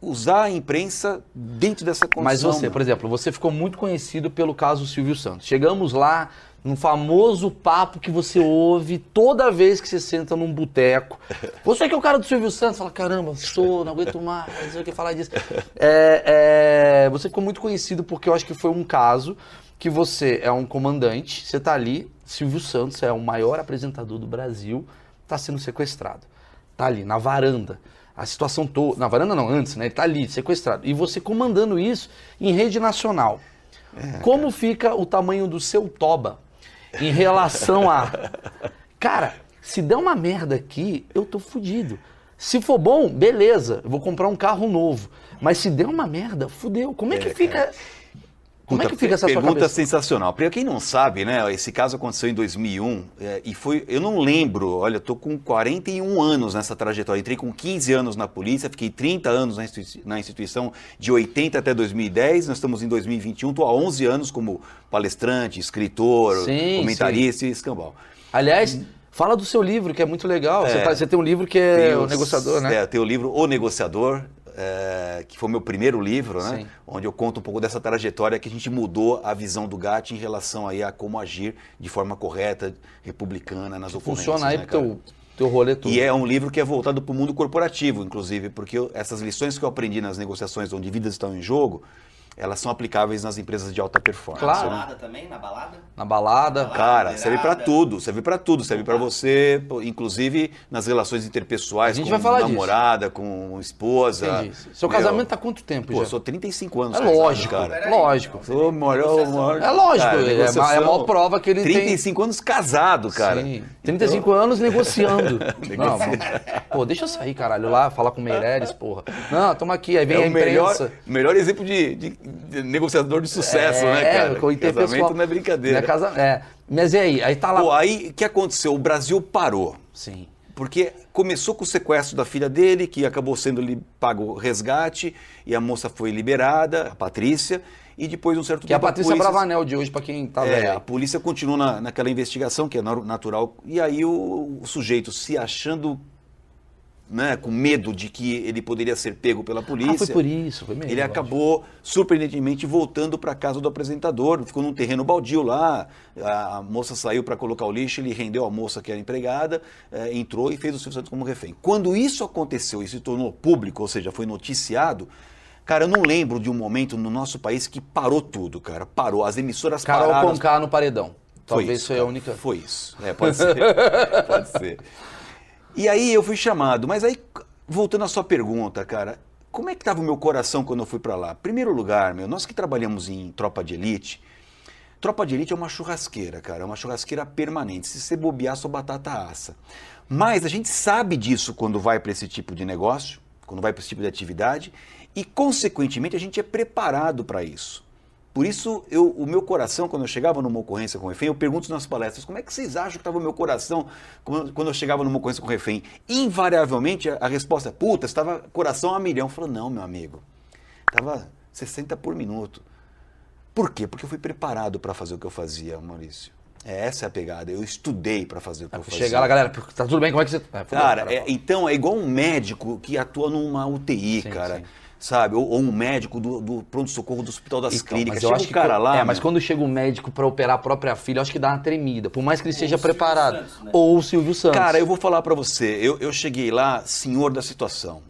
usar a imprensa dentro dessa condição. Mas você, por exemplo, você ficou muito conhecido pelo caso Silvio Santos. Chegamos lá num famoso papo que você ouve toda vez que você senta num boteco. Você que é o cara do Silvio Santos, fala, caramba, não aguento mais, não sei o que falar disso. Você ficou muito conhecido porque eu acho que foi um caso que você é um comandante, você tá ali, Silvio Santos é o maior apresentador do Brasil, tá sendo sequestrado. Tá ali, na varanda. A situação toda, na varanda não, antes, né? Ele tá ali, sequestrado. E você comandando isso em rede nacional. Como fica o tamanho do seu toba em relação a... Cara, se der uma merda aqui, eu tô fudido. Se for bom, beleza, eu vou comprar um carro novo. Mas se der uma merda, fudeu. Como é que fica... Como é que fica essa sua pergunta cabeça? sensacional. Para quem não sabe, né, esse caso aconteceu em 2001 e foi, eu não lembro, olha, eu tô com 41 anos nessa trajetória, entrei com 15 anos na polícia, fiquei 30 anos na instituição de 80 até 2010, nós estamos em 2021, tô há 11 anos como palestrante, escritor, comentarista e escambau. Aliás, fala do seu livro, que é muito legal, você tem um livro que é O Negociador, né? Tem o livro O Negociador, que foi o meu primeiro livro, né? Onde eu conto um pouco dessa trajetória que a gente mudou a visão do GAT em relação aí a como agir de forma correta, republicana nas ocorrências. Funciona aí, né, pro teu rolê tudo. E é um livro que é voltado para o mundo corporativo, inclusive, porque essas lições que eu aprendi nas negociações onde vidas estão em jogo, elas são aplicáveis nas empresas de alta performance. Claro. Na balada também? Na balada? Na balada. Cara, serve para tudo, serve para você, inclusive nas relações interpessoais, com namorada, disso. Com esposa. Entendi. Seu casamento tá há quanto tempo já? Sou 35 anos. É lógico, cara. Lógico. É lógico, cara, é a maior prova que ele 35 anos casado, cara. Sim. 35 anos negociando. Não, pô, deixa eu sair, caralho, lá, falar com o Meireles, porra. Não, toma aqui, aí vem a imprensa. Melhor exemplo de negociador de sucesso, né, cara? Casamento não é brincadeira. Mas e aí? Aí tá lá... Pô, aí o que aconteceu? O Brasil parou. Sim. Porque começou com o sequestro da filha dele, que acabou sendo pago resgate, e a moça foi liberada, a Patrícia, e depois um certo tempo... Que é a Patrícia Bravanel de hoje, pra quem tá vendo. A polícia continuou naquela investigação, que é natural, e aí o sujeito se achando... Né, com medo de que ele poderia ser pego pela polícia. Foi por isso, foi mesmo. Ele acabou, surpreendentemente, voltando para a casa do apresentador, ficou num terreno baldio lá, a moça saiu para colocar o lixo, ele rendeu a moça que era empregada, entrou e fez o Silvio Santos como refém. Quando isso aconteceu e se tornou público, ou seja, foi noticiado, cara, eu não lembro de um momento no nosso país que parou tudo, cara, parou, as emissoras pararam. Carol Conká no paredão. Talvez foi a única... Foi isso, pode ser, pode ser. E aí eu fui chamado, mas aí, voltando à sua pergunta, cara, como é que estava o meu coração quando eu fui para lá? Primeiro lugar, nós que trabalhamos em tropa de elite é uma churrasqueira, cara, é uma churrasqueira permanente, se você bobear, sua batata assa. Mas a gente sabe disso quando vai para esse tipo de negócio, quando vai para esse tipo de atividade, e consequentemente a gente é preparado para isso. Por isso, o meu coração, quando eu chegava numa ocorrência com refém, eu pergunto nas palestras, como é que vocês acham que estava o meu coração quando eu chegava numa ocorrência com refém? Invariavelmente, a resposta é, puta, estava coração a milhão. Eu falo, não, meu amigo, estava 60 por minuto. Por quê? Porque eu fui preparado para fazer o que eu fazia, Maurício. Essa é a pegada, eu estudei para fazer o que eu fazia. Chegar lá, galera, tá tudo bem, como é que você... Cara, então é igual um médico que atua numa UTI, cara. Sim. Sabe? Ou um médico do pronto-socorro do Hospital das Clínicas. Mas eu acho que mas quando chega um médico para operar a própria filha, eu acho que dá uma tremida. Por mais que ele seja preparado. Santos, né? Ou o Silvio Santos. Cara, eu vou falar para você. Eu cheguei lá, senhor da situação.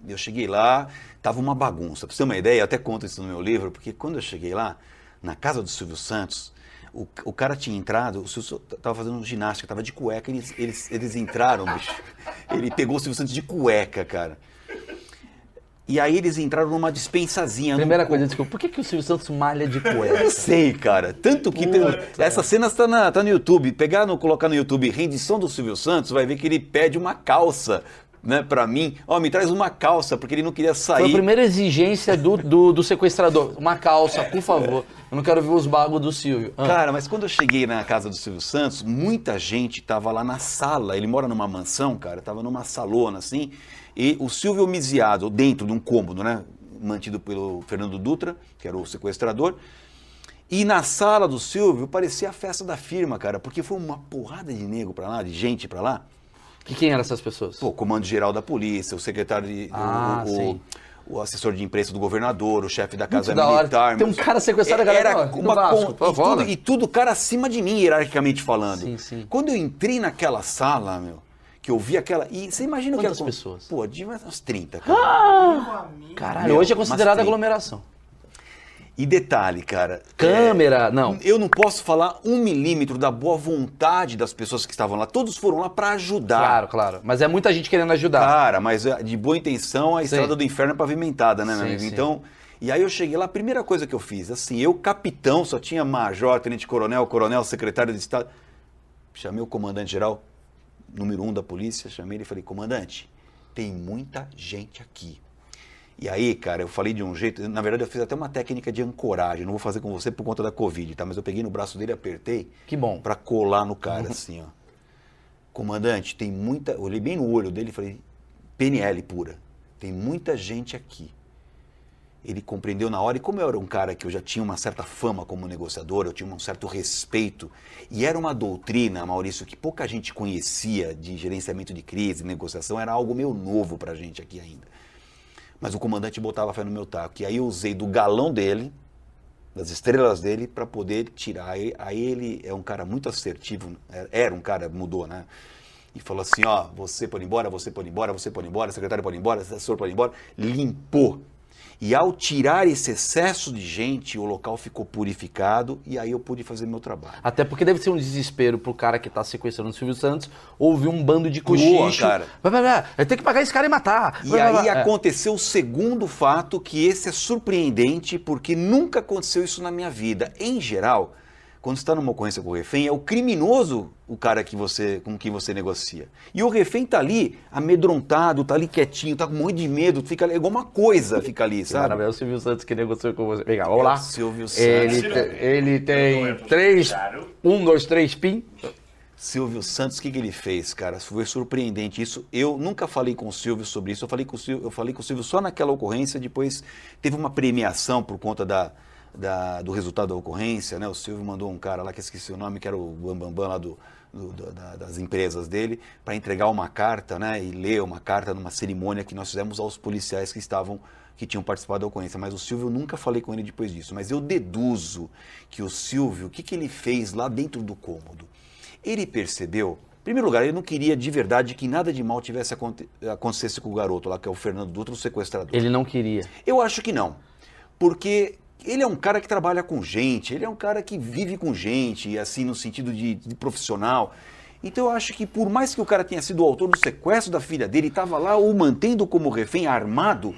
Eu cheguei lá, tava uma bagunça. Pra você ter uma ideia, eu até conto isso no meu livro, porque quando eu cheguei lá, na casa do Silvio Santos, o cara tinha entrado, o Silvio tava fazendo ginástica, tava de cueca, eles entraram, bicho. Ele pegou o Silvio Santos de cueca, cara. E aí eles entraram numa dispensazinha. Primeira coisa, desculpa, por que o Silvio Santos malha de cueca? Eu sei, cara. Tanto que essa cena tá no YouTube. Colocar no YouTube rendição do Silvio Santos, vai ver que ele pede uma calça, né, pra mim. Me traz uma calça, porque ele não queria sair. Foi a primeira exigência do sequestrador. Uma calça, por favor. Eu não quero ver os bagos do Silvio. Cara, mas quando eu cheguei na casa do Silvio Santos, muita gente tava lá na sala. Ele mora numa mansão, cara. Tava numa salona, assim. E o Silvio homiziado dentro de um cômodo, né, mantido pelo Fernando Dutra, que era o sequestrador. E na sala do Silvio parecia a festa da firma, cara, porque foi uma porrada de nego pra lá, de gente pra lá. Quem eram essas pessoas? Pô, o comando-geral da polícia, o secretário de... Sim. O assessor de imprensa do governador, o chefe da Casa Muito da Militar. hora. Tem um cara sequestrado, a galera Era no uma Vasco, pô, foda. e tudo cara acima de mim, hierarquicamente falando. Sim, sim. Quando eu entrei naquela sala, meu, que eu vi aquela... E você imagina Quantas que... pessoas? Pô, de umas 30, cara. Caralho, Meu, hoje é considerada mas tem. aglomeração. E detalhe, cara... Câmera, não. Eu não posso falar 1 milímetro da boa vontade das pessoas que estavam lá. Todos foram lá para ajudar. Claro, claro. Mas é muita gente querendo ajudar. Cara, mas de boa intenção, a estrada do inferno é pavimentada, né, meu amigo? Sim. Então, e aí eu cheguei lá, a primeira coisa que eu fiz, assim, eu capitão, só tinha major, tenente-coronel, coronel, secretário de Estado. Chamei o comandante-geral, número 1 da polícia, chamei ele e falei, comandante, tem muita gente aqui. E aí, cara, eu falei de um jeito, na verdade eu fiz até uma técnica de ancoragem, não vou fazer com você por conta da Covid, tá? Mas eu peguei no braço dele, apertei. Que bom. Pra colar no cara, assim, ó. Comandante, tem muita... Eu olhei bem no olho dele e falei, PNL pura, tem muita gente aqui. Ele compreendeu na hora, e como eu era um cara que eu já tinha uma certa fama como negociador, eu tinha um certo respeito, e era uma doutrina, Maurício, que pouca gente conhecia de gerenciamento de crise, negociação, era algo meio novo pra gente aqui ainda. Mas o comandante botava fé no meu taco. E aí eu usei do galão dele, das estrelas dele, para poder tirar. Aí ele é um cara muito assertivo, era um cara, mudou, né? E falou assim, ó, você pode ir embora, você pode ir embora, você pode ir embora, secretário pode ir embora, assessor pode ir embora. Limpou. E ao tirar esse excesso de gente, o local ficou purificado e aí eu pude fazer meu trabalho. Até porque deve ser um desespero pro cara que tá sequestrando o Silvio Santos ouvir um bando de cochicho. Cara. Vai ter que pagar esse cara e matar. E aí aconteceu o segundo fato, que esse é surpreendente, porque nunca aconteceu isso na minha vida. Em geral, quando você está numa ocorrência com o refém, é o criminoso o cara com quem você negocia. E o refém tá ali amedrontado, tá ali quietinho, tá com um monte de medo, fica ali, igual uma coisa fica ali, sabe? Cara, é o Silvio Santos que negociou com você. Vem cá, vamos lá. Silvio Santos. Ele tem 3, 1, 2, 3 PIN. Silvio Santos, o que ele fez, cara? Foi surpreendente isso. Eu nunca falei com o Silvio sobre isso. Eu falei com o Silvio só naquela ocorrência. Depois teve uma premiação por conta do resultado da ocorrência, né? O Silvio mandou um cara lá, que eu esqueci o nome, que era o Bambambam lá das empresas dele, para entregar uma carta, né? E ler uma carta numa cerimônia que nós fizemos aos policiais que tinham participado da ocorrência. Mas o Silvio, eu nunca falei com ele depois disso. Mas eu deduzo que o Silvio, o que ele fez lá dentro do cômodo? Ele percebeu, em primeiro lugar, ele não queria de verdade que nada de mal acontecesse com o garoto lá, que é o Fernando Dutra, o sequestrador. Ele não queria. Eu acho que não, porque ele é um cara que trabalha com gente, ele é um cara que vive com gente, assim, no sentido de profissional. Então eu acho que por mais que o cara tenha sido o autor do sequestro da filha dele, estava lá o mantendo como refém armado,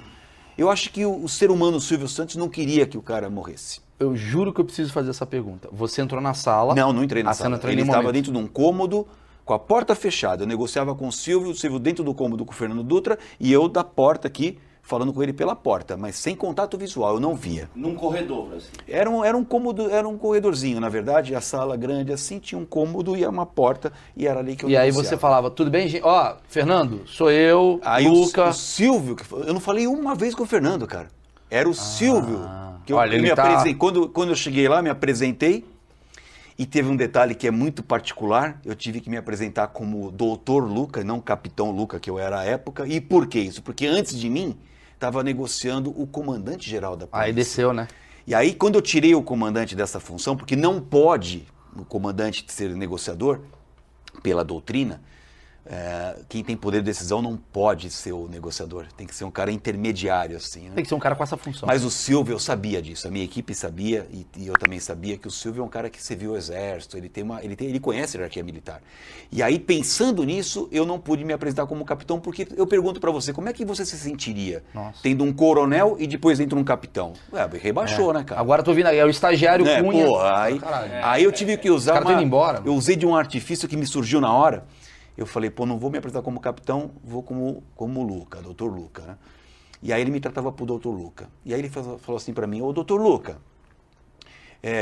eu acho que o ser humano Silvio Santos não queria que o cara morresse. Eu juro que eu preciso fazer essa pergunta. Você entrou na sala... Não entrei na sala. Ele estava dentro de um cômodo, com a porta fechada. Eu negociava com o Silvio dentro do cômodo com o Fernando Dutra, e eu da porta aqui, falando com ele pela porta, mas sem contato visual, eu não via. Num corredor, assim. Era um cômodo, era um corredorzinho, na verdade, a sala grande assim, tinha um cômodo e uma porta, e era ali que eu negociava. E aí você falava, tudo bem, gente? Ó, Fernando, sou eu, aí Luca... O Silvio, eu não falei uma vez com o Fernando, cara. Era o Silvio, que eu olha, me apresentei. Quando eu cheguei lá, me apresentei, e teve um detalhe que é muito particular, eu tive que me apresentar como Doutor Luca, não Capitão Luca, que eu era à época. E por que isso? Porque antes de mim, estava negociando o comandante-geral da polícia. Aí desceu, né? E aí, quando eu tirei o comandante dessa função, porque não pode o comandante ser negociador, pela doutrina, quem tem poder de decisão não pode ser o negociador. Tem que ser um cara intermediário, assim, né? Tem que ser um cara com essa função. Mas o Silvio, eu sabia disso, a minha equipe sabia, e eu também sabia que o Silvio é um cara que serviu o exército, ele conhece a hierarquia militar. E aí, pensando nisso, eu não pude me apresentar como capitão, porque eu pergunto pra você, como é que você se sentiria tendo um coronel e depois entra um capitão? Rebaixou, né, cara? Agora tô vindo aí, é o estagiário Cunha. Aí eu tive que usar embora, eu usei de um artifício que me surgiu na hora. Eu falei, não vou me apresentar como capitão, vou como Luca, doutor Luca, né? E aí ele me tratava por doutor Luca. E aí ele falou assim para mim, ô doutor Luca,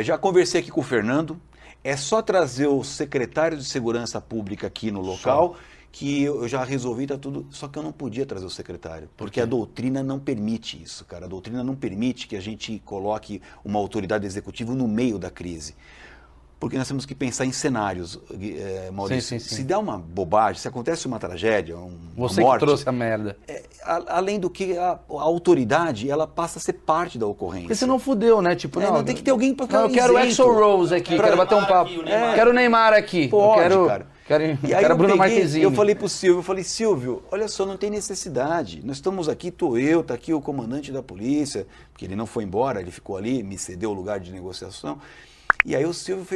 já conversei aqui com o Fernando, é só trazer o secretário de Segurança Pública aqui no local, que eu já resolvi, tá tudo... Só que eu não podia trazer o secretário, porque a doutrina não permite isso, cara. A doutrina não permite que a gente coloque uma autoridade executiva no meio da crise. Porque nós temos que pensar em cenários, Maurício. Sim. Se der uma bobagem, se acontece uma tragédia, uma Você morte... que trouxe a merda. Além do que a autoridade, ela passa a ser parte da ocorrência. Porque senão fudeu, né? Tipo, não tem que ter alguém para ficar eu quero o isento. Axl Rose aqui, quero bater um papo. Quero o Neymar aqui. Pode, eu cara. Quero Bruno Marquezine. Eu falei pro Silvio, Silvio, olha só, não tem necessidade. Nós estamos aqui, tá aqui o comandante da polícia, porque ele não foi embora, ele ficou ali, me cedeu o lugar de negociação. E aí o Silvio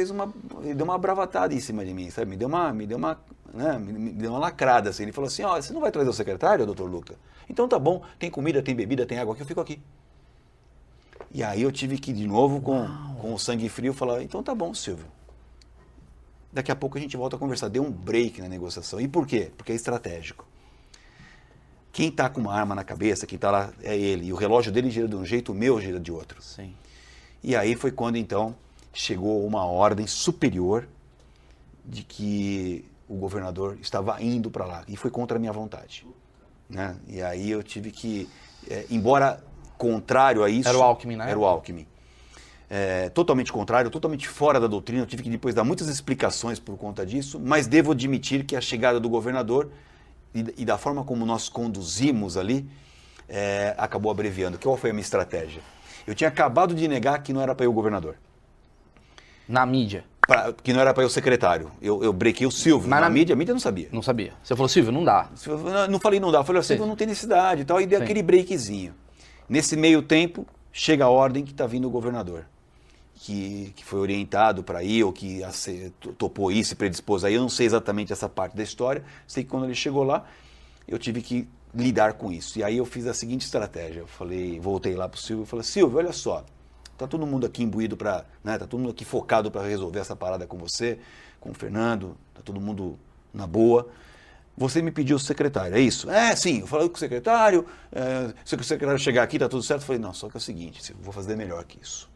ele deu uma bravatada em cima de mim, sabe? Me deu uma lacrada, assim. Ele falou assim, ó, você não vai trazer o secretário, doutor Luca? Então tá bom, tem comida, tem bebida, tem água aqui, eu fico aqui. E aí eu tive que, de novo, com o sangue frio, falar, então tá bom, Silvio. Daqui a pouco a gente volta a conversar. Deu um break na negociação. E por quê? Porque é estratégico. Quem tá com uma arma na cabeça, quem tá lá é ele. E o relógio dele gira de um jeito, o meu gira de outro. Sim. E aí foi quando, então, chegou uma ordem superior de que o governador estava indo para lá. E foi contra a minha vontade. Né? E aí eu tive que, embora contrário a isso... Era o Alckmin, né? Era o Alckmin. Totalmente contrário, totalmente fora da doutrina. Eu tive que depois dar muitas explicações por conta disso, mas devo admitir que a chegada do governador e da forma como nós conduzimos ali, acabou abreviando. Qual foi a minha estratégia? Eu tinha acabado de negar que não era para ir o governador. Na mídia. Que não era para ir o secretário. Eu brequei o Silvio. Mas na mídia, a mídia não sabia. Não sabia. Você falou, Silvio, não dá. Não falei não dá. Eu falei, Silvio, não tem necessidade e tal. E dei aquele breakzinho. Nesse meio tempo, chega a ordem que está vindo o governador. Que foi orientado para ir, ou que topou isso e predispôs aí. Eu não sei exatamente essa parte da história. Sei que quando ele chegou lá, eu tive que lidar com isso. E aí eu fiz a seguinte estratégia. Voltei lá para o Silvio e falei, Silvio, olha só. Tá todo mundo aqui imbuído tá todo mundo aqui focado para resolver essa parada com você, com o Fernando, tá todo mundo na boa. Você me pediu o secretário, é isso? Sim, eu falei com o secretário, se o secretário chegar aqui, tá tudo certo. Eu falei, não, só que é o seguinte, eu vou fazer melhor que isso.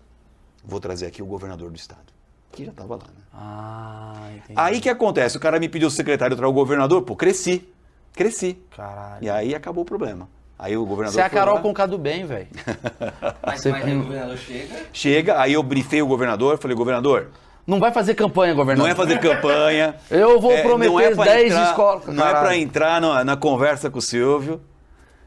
Vou trazer aqui o governador do estado, que já estava lá, né? Entendi. Aí que acontece, o cara me pediu o secretário, trazer o governador, pô, cresci. Caralho. E aí acabou o problema. Aí o governador Você é a Carol Conká do bem, velho. Mas aí o governador chega? Chega, aí eu brifei o governador, falei, governador... Não vai fazer campanha, governador. Não é fazer campanha. Eu vou prometer 10 escolas. Não é para entrar na conversa com o Silvio.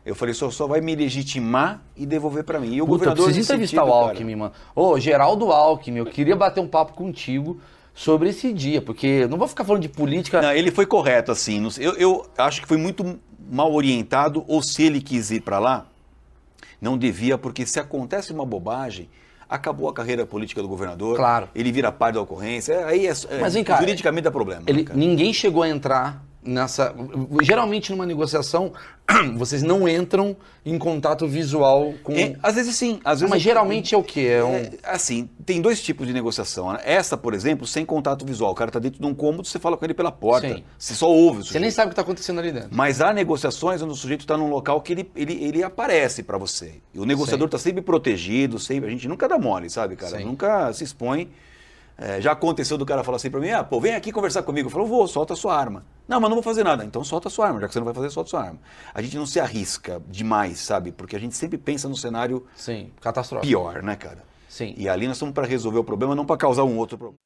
Eu falei, só vai me legitimar e devolver para mim. E o governador... Eu preciso entrevistar o Alckmin, mano. Geraldo Alckmin, eu queria bater um papo contigo sobre esse dia, porque eu não vou ficar falando de política... Não, ele foi correto, assim. Eu acho que foi muito mal orientado, ou se ele quis ir para lá, não devia, porque se acontece uma bobagem, acabou a carreira política do governador, claro. Ele vira parte da ocorrência, aí Mas, vem cá, juridicamente dá problema. Ninguém chegou a entrar nessa... Geralmente numa negociação, vocês não entram em contato visual com... Às vezes sim. Às vezes mas geralmente é o quê? Assim, tem dois tipos de negociação. Né? Essa, por exemplo, sem contato visual. O cara está dentro de um cômodo, você fala com ele pela porta. Sim. Você só ouve o sujeito. Você nem sabe o que está acontecendo ali dentro. Mas há negociações onde o sujeito está num local que ele aparece para você. E o negociador está sempre protegido, sempre. A gente nunca dá mole, sabe, cara? Sim. Nunca se expõe. Já aconteceu do cara falar assim pra mim, vem aqui conversar comigo. Eu falo, vou, solta a sua arma. Não, mas não vou fazer nada. Então solta a sua arma, já que você não vai fazer, solta a sua arma. A gente não se arrisca demais, sabe? Porque a gente sempre pensa no cenário catastrófico. Pior, né, cara? Sim. E ali nós estamos para resolver o problema, não para causar um outro problema.